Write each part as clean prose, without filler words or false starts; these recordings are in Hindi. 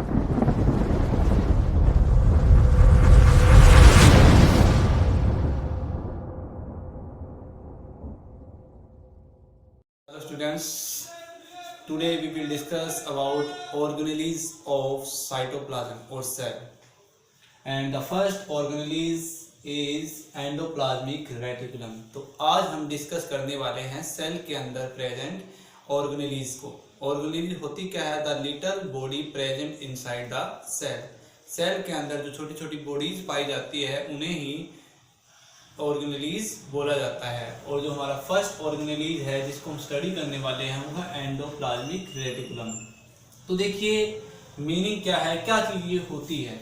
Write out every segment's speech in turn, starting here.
Hello students, today we will discuss about organelles of cytoplasm or cell, and the first organelles is endoplasmic reticulum. तो आज हम डिस्कस करने वाले हैं सेल के अंदर प्रेजेंट ऑर्गेनेलीज को। ऑर्गेनेलीज होती क्या है? The little body present inside the cell. Cell के अंदर जो छोटी छोटी बॉडीज पाई जाती है उन्हें ही ऑर्गेनेलीज बोला जाता है। और जो हमारा फर्स्ट ऑर्गेनेलीज है जिसको हम स्टडी करने वाले हैं वो है एंडोप्लाज्मिक रेटिकुलम। तो देखिए मीनिंग क्या है, क्या चीज ये होती है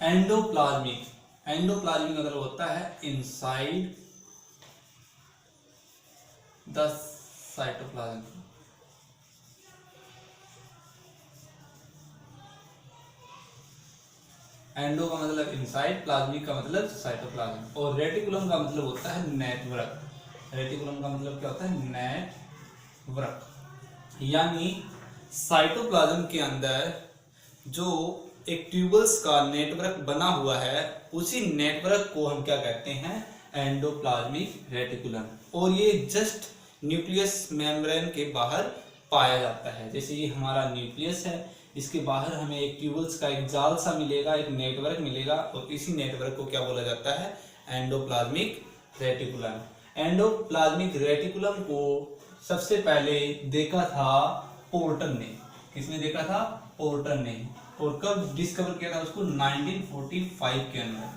एंडोप्लाज्मिक। एंडोप्लाज्मिक मतलब होता है इनसाइड द साइटोप्लाज्म। एंडो का मतलब इनसाइड, प्लाज्मिक का मतलब साइटोप्लाज्म, और रेटिकुलम का मतलब होता है नेटवर्क। रेटिकुलम का मतलब क्या होता है? नेटवर्क। यानी साइटोप्लाज्म के अंदर जो एक ट्यूबल्स का नेटवर्क बना हुआ है उसी नेटवर्क को हम क्या कहते हैं? Endoplasmic reticulum. और ये जस्ट न्यूक्लियस मेम्ब्रेन के बाहर पाया जाता है। जैसे ये हमारा न्यूक्लियस है, इसके बाहर हमें एक ट्यूबल्स का एक जाल सा मिलेगा, एक नेटवर्क मिलेगा, और इसी नेटवर्क को क्या बोला जाता है? Endoplasmic reticulum. एंडोप्लाज्मिक रेटिकुलम को सबसे पहले देखा था पोर्टर ने। किसने देखा था? पोर्टर ने। और कब डिस्कवर किया था उसको? 1945 के अंदर।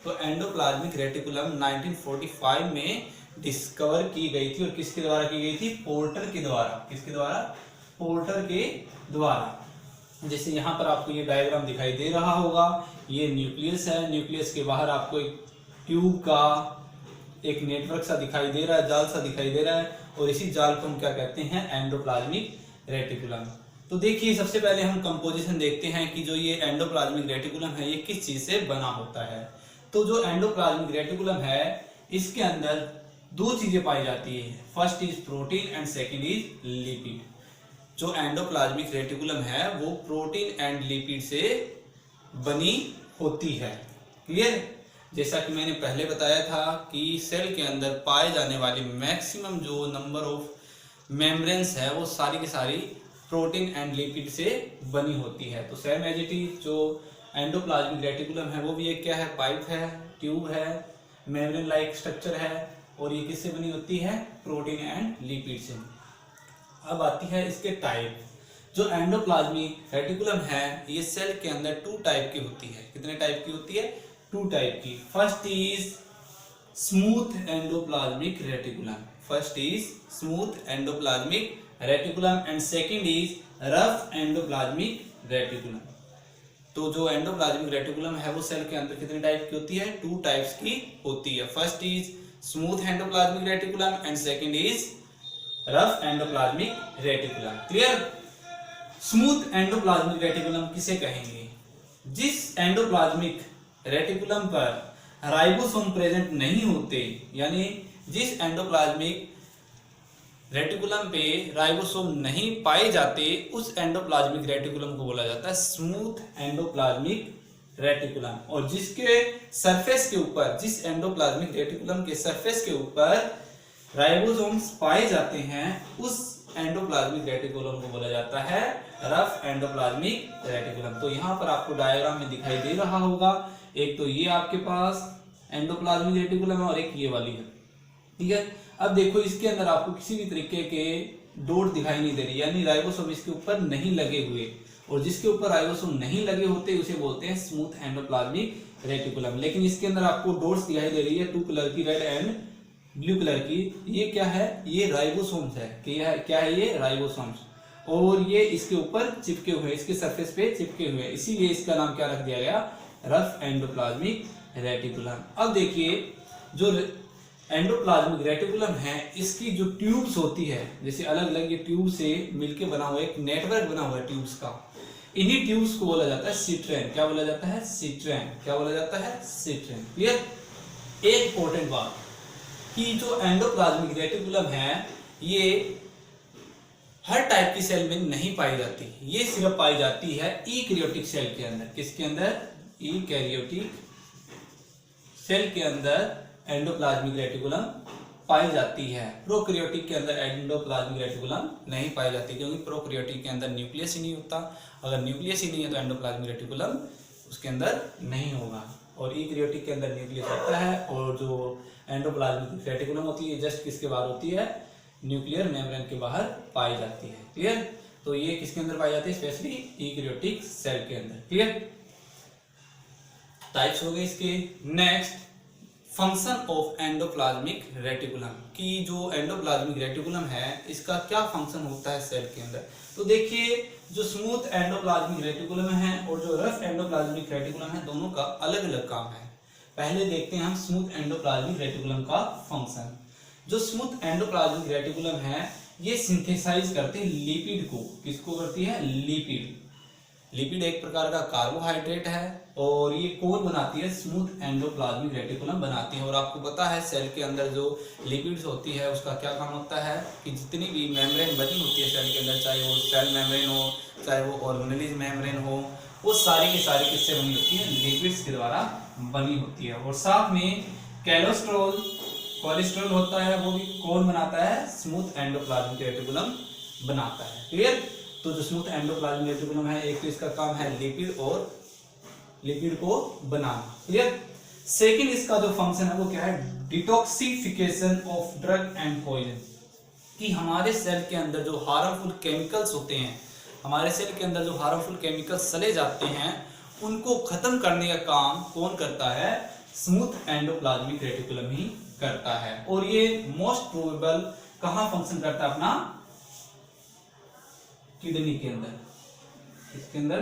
तो एंडोप्लाज्मिक रेटिकुलम 1945 में डिस्कवर की गई थी। और किसके द्वारा की गई थी? पोर्टर के द्वारा। किसके द्वारा? पोर्टर के द्वारा। जैसे यहाँ पर आपको ये डायग्राम दिखाई दे रहा होगा, ये न्यूक्लियस है। न्यूक्लियस के बाहर आपको एक ट्यूब का एक नेटवर्क सा दिखाई दे रहा है, जाल सा दिखाई दे रहा है, और इसी जाल को हम क्या कहते हैं? Endoplasmic reticulum. तो देखिए सबसे पहले हम कंपोजिशन देखते हैं कि जो ये एंडोप्लाज्मिक रेटिकुलम है ये किस चीज से बना होता है। तो जो एंडोप्लाज्मिक रेटिकुलम है इसके अंदर दो चीजें पाई जाती है, first is protein and second is lipid. जो एंडोप्लाज्मिक रेटिकुलम है वो प्रोटीन एंड लिपिड से बनी होती है। क्लियर? जैसा कि मैंने पहले बताया था कि सेल के अंदर पाए जाने वाली मैक्सिमम जो नंबर ऑफ मेम्ब्रेन्स है वो सारी की सारी प्रोटीन एंड लिपिड से बनी होती है। तो सेम एज इट इज जो एंडोप्लाज्मिक रेटिकुलम है वो भी एक क्या है? पाइप है, ट्यूब है, मेम्ब्रेन लाइक स्ट्रक्चर है, और ये किससे बनी होती है? प्रोटीन एंड लिपिड से। अब आती है इसके टाइप। जो एंडोप्लाज्मिक रेटिकुलम है ये सेल के अंदर टू टाइप की होती है। कितने टाइप की होती है? टू टाइप की। First is smooth endoplasmic reticulum. First is smooth endoplasmic reticulum and second is rough endoplasmic reticulum. तो जो एंडोप्लाज्मिक रेटिकुलम है वो सेल के अंदर कितने टाइप की होती है? टू टाइप्स की होती है। First is smooth endoplasmic reticulum and second is rough endoplasmic reticulum. Clear? Smooth endoplasmic reticulum किसे कहेंगे? जिस एंडोप्लाज्मिक रेटिकुलम पर राइबोसोम प्रेजेंट नहीं होते, यानी जिस एंडोप्लाज्मिक रेटिकुलम पे राइबोसोम नहीं पाए जाते उस एंडोप्लाज्मिक रेटिकुलम को बोला जाता है स्मूथ एंडोप्लाज्मिक रेटिकुलम। और जिसके सरफेस के ऊपर, जिस एंडोप्लाज्मिक रेटिकुलम के सरफेस के ऊपर राइबोसोम्स पाए जाते हैं उस एंडोप्लाज्मिक रेटिकुलम को बोला जाता है रफ एंडोप्लाज्मिक रेटिकुलम। तो यहाँ पर आपको डायग्राम में दिखाई दे रहा होगा, एक तो ये आपके पास एंडोप्लाज्मिक रेटिकुलम है और एक ये वाली है। ठीक है? अब देखो इसके अंदर आपको किसी भी तरीके के डोट दिखाई नहीं दे रही, यानी राइबोसोम इसके ऊपर नहीं लगे हुए, और जिसके ऊपर राइबोसोम नहीं लगे होते उसे बोलते हैं स्मूथ एंडोप्लाज्मिक रेटिकुलम। लेकिन इसके अंदर आपको डोट्स दिखाई दे रही है, टू कलर की, रेड एंड ब्लू कलर की। ये क्या है? ये राइबोसोम्स है। क्या है ये? राइबोसोम्स। और ये इसके ऊपर चिपके हुए, इसके सरफेस पे चिपके हुए, इसीलिए इसका नाम क्या रख दिया गया? Rough endoplasmic reticulum. अब देखिए जो एंडोप्लाज्मिक रेटिकुलम है इसकी जो ट्यूब्स होती है, जैसे अलग अलग ये ट्यूब से मिलके बना हुआ एक नेटवर्क बना हुआ है ट्यूब्स का, इन्हीं ट्यूब्स को बोला जाता है सिट्रेन। क्या बोला जाता है? सिट्रेन। क्या बोला जाता है? सिट्रेन। क्लियर? एक इंपॉर्टेंट बात कि जो एंडोप्लाज्मिक रेटिकुलम है ये हर टाइप की सेल में नहीं पाई जाती, ये सिर्फ पाई जाती है ईकैरियोटिक सेल के अंदर। किसके अंदर? ईकैरियोटिक सेल के अंदर एंडोप्लाज्मिक रेटिकुलम पाई जाती है। प्रोकैरियोटिक के अंदर एंडोप्लाज्मिक रेटिकुलम नहीं पाई जाती, क्योंकि प्रोकैरियोटिक के अंदर न्यूक्लियस ही नहीं होता। अगर न्यूक्लियस ही नहीं है तो एंडोप्लाज्मिक रेटिकुलम उसके अंदर नहीं होगा। और ईकैरियोटिक के अंदर न्यूक्लियस होता है, और जो एंडोप्लाज्मिक रेटिकुलम होती है जस्ट किसके बाहर होती है? न्यूक्लियर मेम्ब्रेन के बाहर पाई जाती है। क्लियर? तो ये किसके अंदर पाई जाती है? स्पेशली ईकैरियोटिक सेल के अंदर। क्लियर? टाइप्स हो गए इसके। Next, function of endoplasmic reticulum, कि जो एंडोप्लाज्मिक रेटिकुलम है इसका क्या फंक्शन होता है सेल के अंदर। तो देखिए, जो स्मूथ एंडोप्लाज्मिक रेटिकुलम है और जो रफ एंडोप्लाज्मिक रेटिकुलम है, दोनों का अलग अलग काम है। पहले देखते हैं हम स्मूथ एंडोप्लाज्मिक रेटिकुलम का फंक्शन। जो स्मूथ एंडोप्लाज्मिक रेटिकुलम है ये सिंथेसाइज करते हैं लिपिड को। किसको करती है? लिपिड। लिपिड एक प्रकार का कार्बोहाइड्रेट है, और ये कौन बनाती है? स्मूथ एंडोप्लाज्मिक रेटिकुलम बनाती है। और आपको पता है सेल के अंदर जो लिपिड्स होती है उसका क्या काम होता है कि जितनी भी मेम्ब्रेन बनी होती है सेल के अंदर, चाहे वो सेल मेम्ब्रेन हो, चाहे वो ऑर्गेनेलिज मेम्ब्रेन हो, वो सारी की सारी किससे बनी होती है? लिपिड्स के द्वारा बनी होती है। और साथ में कोलेस्ट्रॉल होता है, वो भी कौन बनाता है? स्मूथ एंडोप्लाज्मिक रेटिकुलम बनाता है। क्लियर? तो जो स्मूथ एंडोप्लाज्मिक रेटिकुलम है, एक तो इसका काम है लिपिड और लिपिड को बनाना। क्लियर? सेकंड इसका जो फंक्शन है वो क्या है? Detoxification of drug and poison, कि हमारे सेल के अंदर जो हार्मफुल केमिकल्स होते हैं, हमारे सेल के अंदर जो हार्मफुल केमिकल्स चले जाते हैं, उनको खत्म करने का काम कौन करता है? स्मूथ एंडोप्लाज्मिक रेटिकुलम ही करता है। और ये मोस्ट प्रोबेबल कहां फंक्शन करता है? अपना किडनी के अंदर। इसके अंदर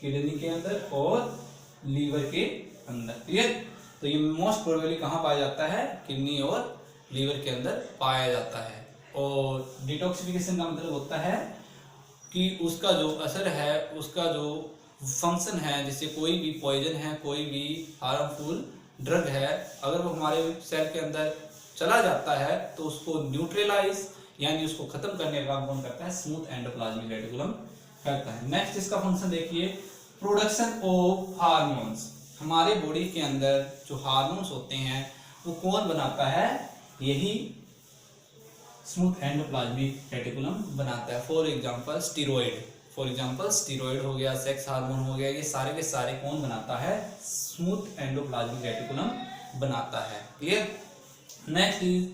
किडनी के अंदर और लीवर के अंदर। क्लियर? तो ये मोस्ट प्रोबेबली कहां पाया जाता है? किडनी और लीवर के अंदर पाया जाता है। और डिटॉक्सिफिकेशन का मतलब होता है कि उसका जो असर है, उसका जो फंक्शन है, जैसे कोई भी पॉइजन है, कोई भी हार्मफुल ड्रग है, अगर वो हमारे सेल के अंदर चला जाता है तो उसको न्यूट्रलाइज यानी उसको खत्म करने का काम कौन करता है? स्मूथ एंडोप्लाज्मिक रेटिकुलम करता है। नेक्स्ट इसका फंक्शन देखिए, प्रोडक्शन ऑफ हार्मोन्स। हमारे बॉडी के अंदर जो हार्मोन्स होते हैं वो कौन बनाता है? यही स्मूथ एंडोप्लाज्मिक रेटिकुलम बनाता है। फॉर एग्जांपल स्टीरॉयड हो गया, सेक्स हार्मोन हो गया, ये सारे के सारे कौन बनाता है? स्मूथ एंडोप्लाज्मिक रेटिकुलम बनाता है। Clear? Next is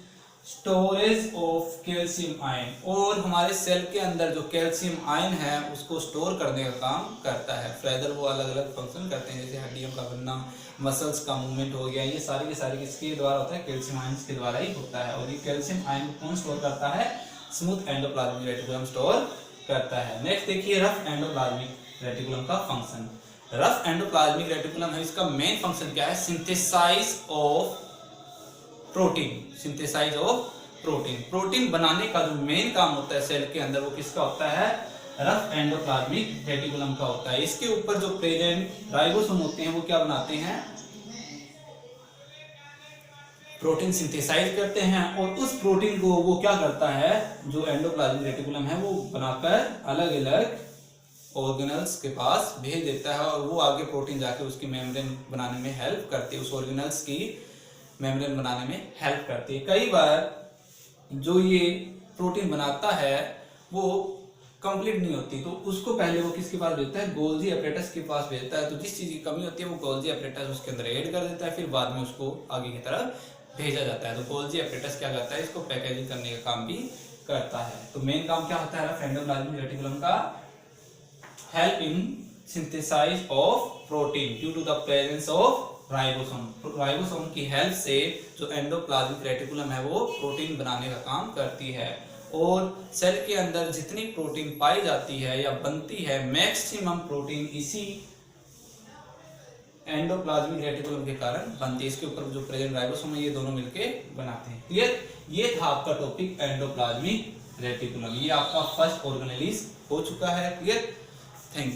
storage of calcium ion, और हमारे सेल के अंदर जो कैल्शियम आयन है उसको स्टोर करने का काम करता है। फर्दर वो अलग अलग फंक्शन करते हैं, जैसे हड्डियों का बनना, मसल्स का मूवमेंट हो गया, ये सारे के सारे किसके द्वारा होता है? कैल्शियम आयन के द्वारा ही होता है। और ये कैल्शियम आयन को कौन स्टोर करता है? स्मूथ एंडोप्लाज्मिक रेटिकुलम स्टोर करता है। नेक्स्ट देखिए, रफ एंडोप्लाज्मिक रेटिकुलम का फंक्शन। रफ एंडोप्लाज्मिक रेटिकुलम है, इसका मेन फंक्शन क्या है? Synthesise of protein. प्रोटीन बनाने का जो मेन काम होता है सेल के अंदर, वो किसका होता है? रफ एंडोप्लाज्मिक रेटिकुलम का होता है। इसके ऊपर जो प्रेजेंट राइबोसोम होते हैं वो क्या बनाते हैं? प्रोटीन सिंथेसाइज करते हैं, और उस प्रोटीन को वो क्या करता है? जो एंडोप्लाज्मिक रेटिकुलम है वो बनाकर अलग अलग ऑर्गेनल्स के पास भेज देता है, और वो आगे प्रोटीन जाके उसकी मेम्ब्रेन बनाने में हेल्प करती है, उस ऑर्गेनल्स की मेम्ब्रेन बनाने में हेल्प करती है। कई बार जो ये प्रोटीन बनाता है वो कंप्लीट नहीं होती, तो उसको पहले वो किसके पास भेजता है? गोल्जी अपरेटस के पास भेजता है। तो जिस चीज की कमी होती है वो गोल्जी अपरेटस उसके अंदर ऐड कर देता है, फिर बाद में उसको आगे की तरफ भेजा जाता है। तो गोल्जी अपरेटस क्या करता है? इसको पैकेजिंग करने का काम भी करता है। तो मेन काम क्या होता है रफ एंडोप्लाज्मिक रेटिकुलम का? Help in synthesize of protein due to the presence of ribosome की हेल्प से जो एंडोप्लाज्मिक रेटिकुलम है वो प्रोटीन बनाने का काम करती है। और सेल के अंदर जितनी प्रोटीन पाई जाती है या बनती है, मैक्सिमम प्रोटीन इसी एंडोप्लाज्मिक रेटिकुलम के कारण बनती है। इसके ऊपर जो प्रेजेंट राइबोसोम है ये दोनों मिलके बनाते हैं। क्लियर? ये था आपका टॉपिक एंडोप्लाज्मिक रेटिकुलम। ये आपका फर्स्ट ऑर्गेनेलिज हो चुका है। क्लियर? Thank you.